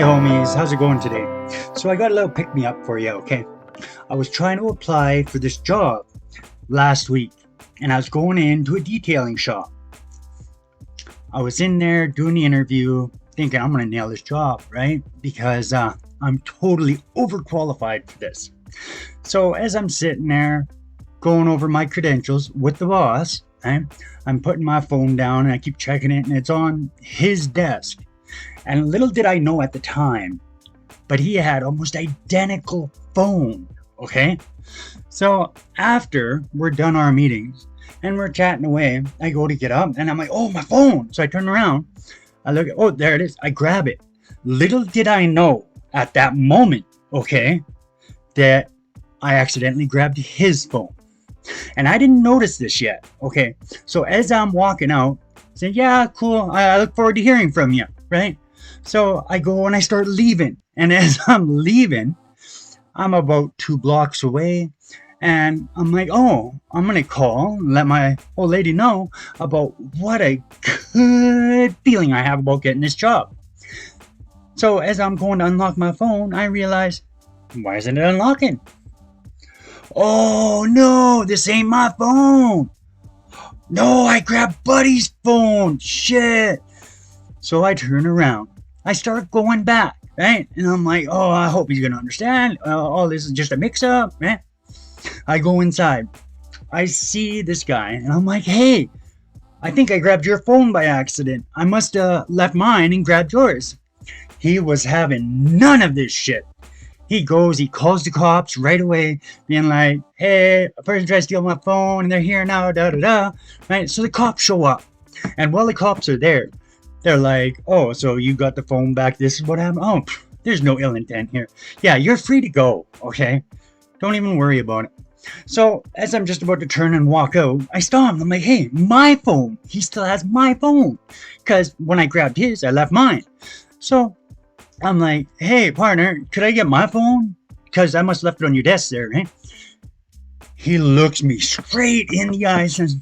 Hey homies, how's it going today? So I got a little pick-me-up for you, okay? I was trying to apply for this job last week, and I was going into a detailing shop. I was in there doing the interview, thinking I'm gonna nail this job, right? Because I'm totally overqualified for this. So as I'm sitting there going over my credentials with the boss, right, I'm putting my phone down and I keep checking it, and it's on his desk. And little did I know at the time, but he had almost identical phone, okay? So after we're done our meetings and we're chatting away, I go to get up and I'm like, oh, my phone. So I turn around, I look, oh, there it is. I grab it. Little did I know at that moment, okay, that I accidentally grabbed his phone. And I didn't notice this yet, okay? So as I'm walking out, I say, yeah, cool. I look forward to hearing from you, right? So I go and I start leaving. And as I'm leaving, I'm about 2 blocks away. And I'm like, oh, I'm going to call and let my old lady know about what a good feeling I have about getting this job. So as I'm going to unlock my phone, I realize, why isn't it unlocking? Oh, no, this ain't my phone. No, I grabbed Buddy's phone. Shit. So I turn around. I start going back, right? And I'm like, oh, I hope he's going to understand. All this is just a mix-up, right? I go inside. I see this guy, and I'm like, hey, I think I grabbed your phone by accident. I must have left mine and grabbed yours. He was having none of this shit. He calls the cops right away, being like, hey, a person tried to steal my phone, and they're here now, da-da-da, right? So the cops show up. And while the cops are there, they're like, oh, so you got the phone back. This is what happened. Oh, there's no ill intent here. Yeah, you're free to go, okay? Don't even worry about it. So as I'm just about to turn and walk out, I stop him. I'm like, hey, my phone. He still has my phone. Because when I grabbed his, I left mine. So I'm like, hey, partner, could I get my phone? Because I must have left it on your desk there, right? He looks me straight in the eyes and says,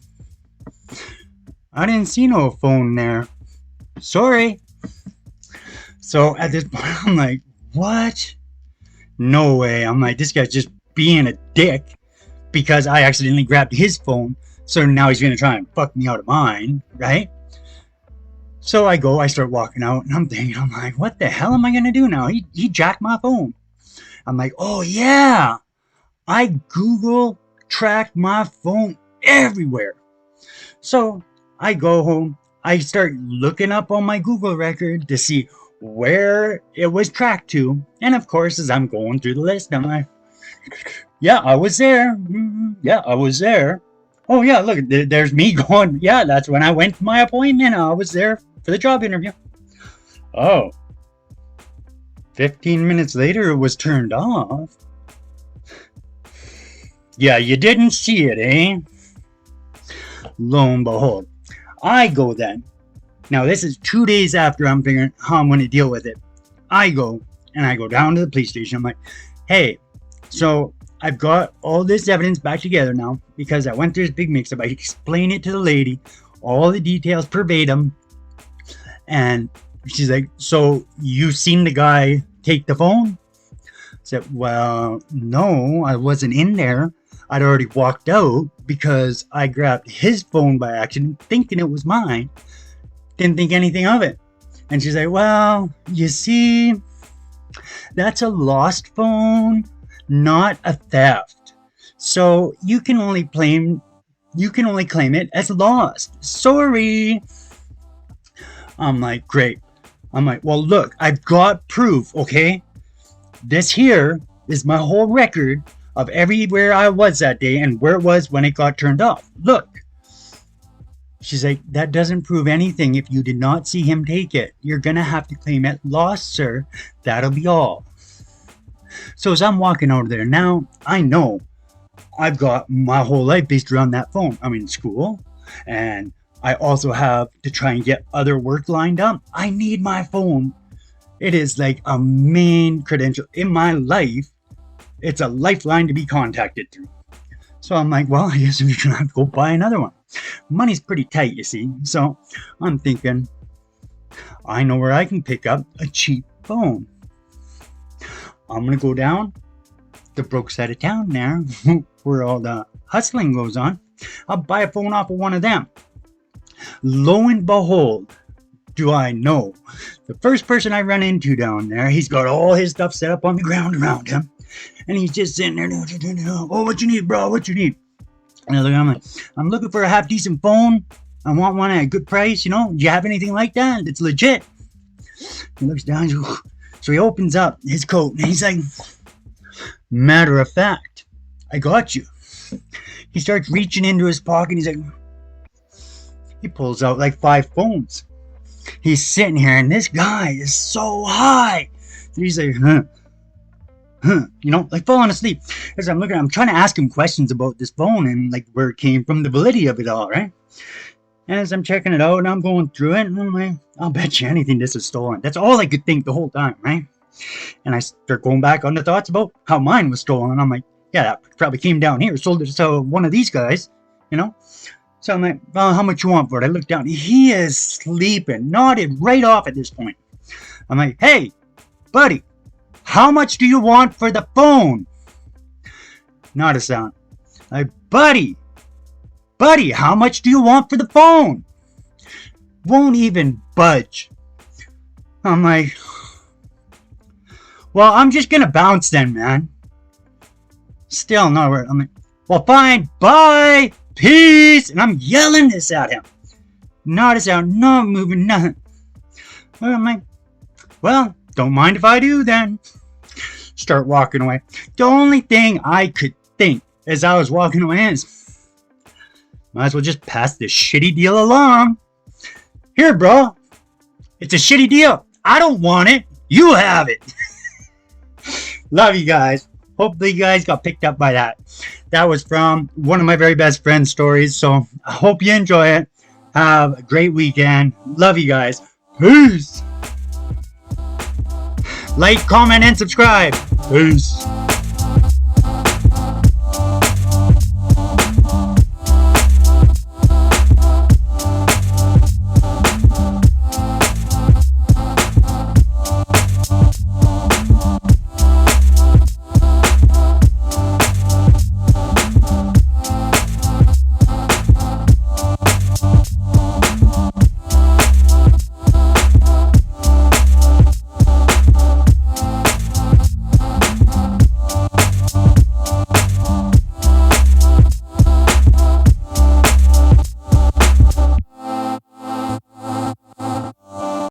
I didn't see no phone there. Sorry. So at this point, I'm like, what? No way. I'm like, this guy's just being a dick because I accidentally grabbed his phone. So now he's going to try and fuck me out of mine, right? So I start walking out, and I'm thinking, I'm like, what the hell am I going to do now? He jacked my phone. I'm like, oh yeah, I Google tracked my phone everywhere. So I go home. I start looking up on my Google record to see where it was tracked to. And of course, as I'm going through the list, I'm like, yeah, I was there. Yeah, I was there. Oh, yeah, look, there's me going, yeah, that's when I went to my appointment. I was there for the job interview. Oh, 15 minutes later, it was turned off. Yeah, you didn't see it, eh? Lo and behold, I go then. Now, this is 2 days after I'm figuring how I'm going to deal with it. I go down to the police station. I'm like, hey, so I've got all this evidence back together now because I went through this big mix-up. I explained it to the lady, all the details verbatim. And she's like, so you seen the guy take the phone? I said, well, no, I wasn't in there. I'd already walked out because I grabbed his phone by accident, thinking it was mine. Didn't think anything of it. And she's like, well, you see, that's a lost phone, not a theft. So you can only claim it as lost. Sorry. I'm like, great. I'm like, well, look, I've got proof, okay? This here is my whole record of everywhere I was that day and where it was when it got turned off. Look. She's like, that doesn't prove anything if you did not see him take it. You're going to have to claim it lost, sir. That'll be all. So as I'm walking out of there now, I know I've got my whole life based around that phone. I'm in school, and I also have to try and get other work lined up. I need my phone. It is like a main credential in my life. It's a lifeline to be contacted through. So I'm like, well, I guess I'm just going to have to go buy another one. Money's pretty tight, you see. So I'm thinking, I know where I can pick up a cheap phone. I'm gonna go down the broke side of town there, where all the hustling goes on. I'll buy a phone off of one of them. Lo and behold, do I know the first person I run into down there, he's got all his stuff set up on the ground around him, and he's just sitting there, oh, what you need, bro, what you need? And I'm like, I'm looking for a half decent phone. I want one at a good price, you know. Do you have anything like that? It's legit. He looks down, so he opens up his coat, and he's like, matter of fact, I got you. He starts reaching into his pocket, and he's like, he pulls out like 5 phones. He's sitting here, and this guy is so high. And he's like, you know, like falling asleep. As I'm looking, I'm trying to ask him questions about this phone and like where it came from, the validity of it all, right? And as I'm checking it out, and I'm going through it, and I'm like, I'll bet you anything this is stolen. That's all I could think the whole time, right? And I start going back on the thoughts about how mine was stolen. And I'm like, yeah, that probably came down here, sold it to one of these guys, you know? So I'm like, well, how much you want for it? I look down. He is sleeping, nodded right off at this point. I'm like, hey, buddy, how much do you want for the phone? Not a sound. Like, buddy, how much do you want for the phone? Won't even budge. I'm like, well, I'm just going to bounce then, man. Still no word. I'm like, well, fine, bye, peace. And I'm yelling this at him. Not a sound, not moving, nothing. I'm like, well, don't mind if I do then. Start walking away. The only thing I could think as I was walking away is, might as well just pass this shitty deal along. Here, bro. It's a shitty deal. I don't want it. You have it. Love you guys. Hopefully you guys got picked up by that. That was from one of my very best friend's stories. So I hope you enjoy it. Have a great weekend. Love you guys. Peace. Like, comment, and subscribe. Peace.